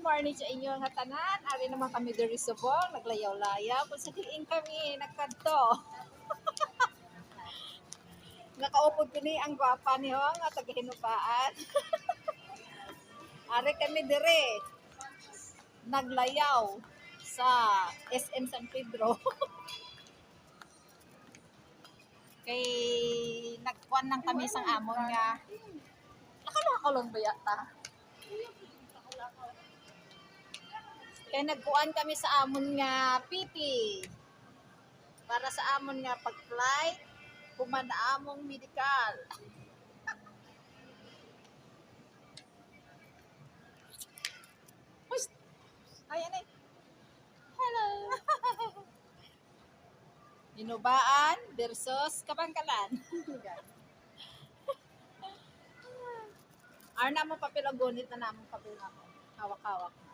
morning sa inyo nga tanan. Ari naman kami diri subong, naglayaw-layaw. Kung sa diin kami, nagkanto. Nakaupod ko ni ang gwapa niyo nga taga-Hinubaan. Ari kami diri. Naglayaw sa SM San Pedro. Kay nagkuan nang kami sang amon nga. Nakalakaw lang ba yata? Kaya nagkuan kami sa amon nga pipi. Para sa amon nga pag-flight, kumana among medical. Ayan eh. Hello. Hinubaan versus Kabangkalan. Arna mo papel ang gunit na namong papel ako. Hawak-hawak.